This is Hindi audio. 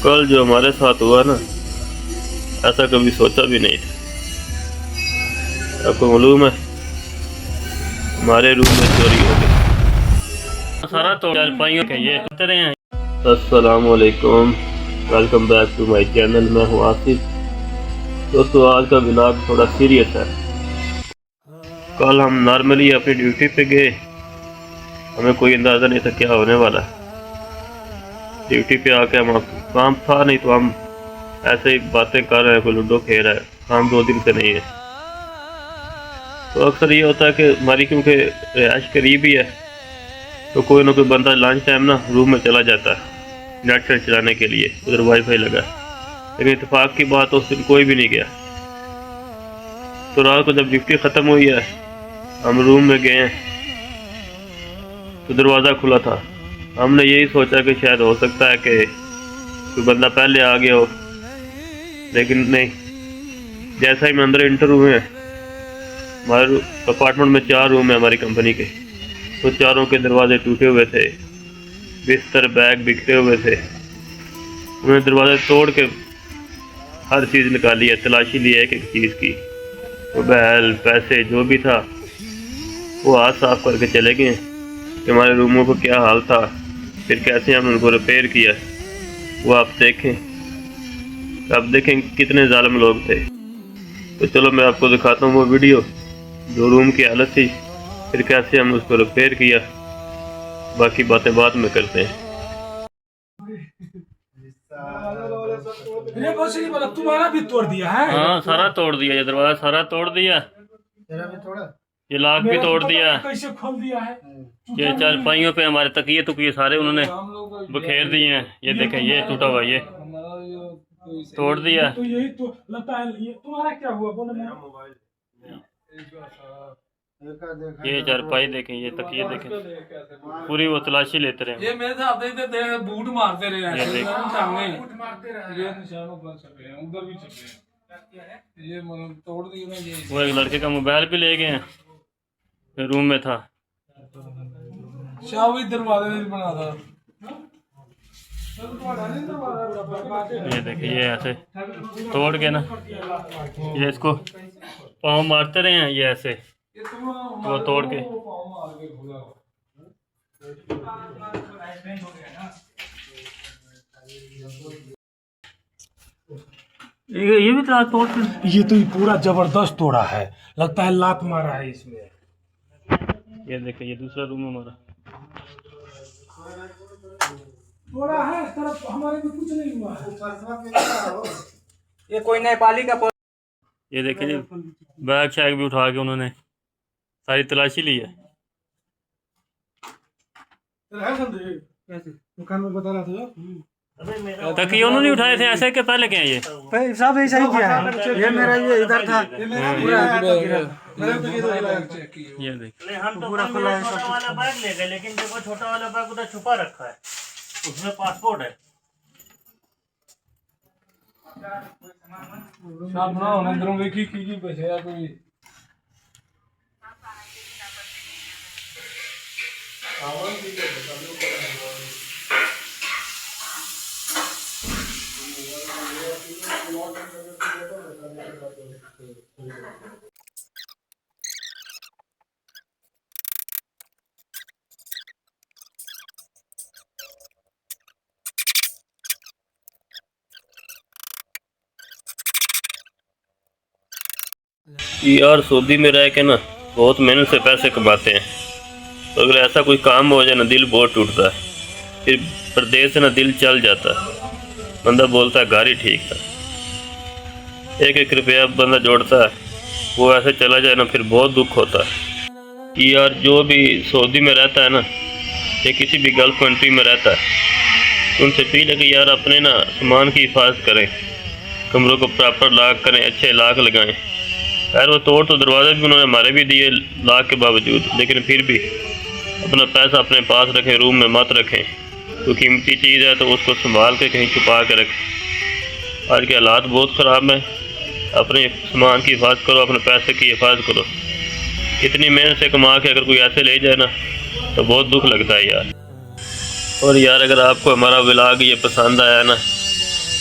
कल जो हमारे साथ हुआ ना, ऐसा कभी सोचा भी नहीं था। आपको मालूम है, हमारे रूम में चोरी हो गई। सारा तो चारपाइयों के ये करते रहे हैं। अस्सलाम वालेकुम, welcome back to my channel. मैं हूँ आसिफ। दोस्तों, आज का व्लॉग थोड़ा सीरियस है। कल हम नॉर्मली अपनी ड्यूटी पे गए, हमें कोई अंदाज़ा नहीं था क्या होने वाला है। ड्यूटी पे आके हम काम था नहीं तो हम ऐसे ही बातें कर रहे हैं, कोई लूडो खेल रहा है। काम 2 दिन से नहीं है। तो अक्सर ये होता है कि हमारी क्योंकि रिहाइश करीब ही है, तो कोई ना कोई बंदा लंच टाइम ना रूम में चला जाता है नेट सेट चलाने के लिए, उधर वाईफाई लगा है। लेकिन इत्तेफाक की बात उस दिन कोई भी नहीं गया। तो रात को जब ड्यूटी ख़त्म हुई है, हम रूम में गए तो दरवाज़ा खुला था। हमने यही सोचा कि शायद हो सकता है कि कोई बंदा पहले आ गया हो, लेकिन नहीं। जैसा ही हम अंदर इंटर हुए हैं, हमारे अपार्टमेंट में 4 रूम है हमारी कंपनी के, तो चारों के दरवाजे टूटे हुए थे, बिस्तर बैग बिखरे हुए थे। उन्होंने दरवाजे तोड़ के हर चीज़ निकाली है, तलाशी ली है एक एक चीज़ की। मोबाइल, पैसे, जो भी था वो हाथ साफ करके चले गए कि हमारे रूमों को क्या हाल था, फिर कैसे हमने उनको रिपेयर किया, वो आप देखें। आप देखें कितने जालिम लोग थे। तो चलो मैं आपको दिखाता हूँ वो वीडियो, जो रूम की हालत थी, फिर कैसे हम उसको रिपेयर किया। बाकी बातें बाद में करते हैं। ये बस ये वाला तुम्हारा भी तोड़ दिया है। हाँ, सारा तोड़ दिया, ये दरवाजा सारा तोड़ दिया, तेरा भी थोड़ा ये लॉक भी तोड़ दिया। कैसे खोल दिया है? ये चारपाइयों पे हमारे तकिए तुकिए सारे उन्होंने बखेर दिए हैं। ये देखें, ये टूटा हुआ, ये तोड़ दिया। तो यही तो लगता है। ये तुम्हारा क्या हुआ बोलो ना। ये चारपाई देखें, ये तकिए देखें, पूरी वो तलाशी लेते रहे। ये मेरे साथ देते बूट मारते रहे ये देख। टांगे ये निशानों पर छपे हैं, उधर भी छपे हैं। ये मतलब तोड़ दिए ना ये। वो एक लड़के का मोबाइल भी ले गए हैं, फिर रूम में था। शाह भी दरवाजे नहीं बना था। ये देखिए, ये ऐसे तोड़ के ना, ये इसको पाँव मारते रहे हैं, ये ऐसे वो तोड़ के। ये भी तो तोड़ के। ये तो पूरा जबरदस्त तोड़ा है, लगता है लात मारा है इसमें। ये देखिए, ये दूसरा रूम हमारा तोड़ा है, इस तरफ हमारे में कुछ नहीं हुआ है। ये कोई नेपाली का ये देखिए जी, बैग शैग भी उठा के उन्होंने सारी तलाशी ली है। दुकान में बता रहा था तकिए उन्होंने उठाए थे ऐसे के पहले क्या है ये? सब ऐसा ही किया है। ये मेरा ये इधर था, ये देख, हम तो पूरा खुला है। छोटा वाला बैग ले गए, लेकिन देखो छोटा वाला बैग उधर छुपा रखा है, उसमें पासपोर्ट है। शाह ना अंदरों देखी की पैसे या कोई यार सऊदी में रह के ना बहुत मेहनत से पैसे कमाते हैं, तो अगर ऐसा कोई काम हो जाए ना, दिल बहुत टूटता है। फिर परदेश से ना दिल चल जाता है, बंदा बोलता है घर ही ठीक था। 1-1 रुपया बंदा जोड़ता है, वो ऐसे चला जाए ना, फिर बहुत दुख होता है। यार जो भी सऊदी में रहता है ना, या किसी भी गल्फ कंट्री में रहता है, उनसे अपील है कि यार अपने ना सामान की हिफाजत करें, कमरों को प्रॉपर लॉक करें, अच्छे लॉक लगाएं। यार वो तोड़ तो दरवाजे भी उन्होंने हमारे भी दिए लॉक के बावजूद, लेकिन फिर भी अपना पैसा अपने पास रखें, रूम में मत रखें। तो कीमती चीज़ है तो उसको संभाल के कहीं छुपा के रखें। आज के हालात बहुत ख़राब हैं, अपने सामान की हिफाजत करो, अपने पैसे की हिफाजत करो। इतनी मेहनत से कमा के अगर कोई ऐसे ले जाए ना, तो बहुत दुख लगता है यार। और यार अगर आपको हमारा व्लॉग ये पसंद आया ना,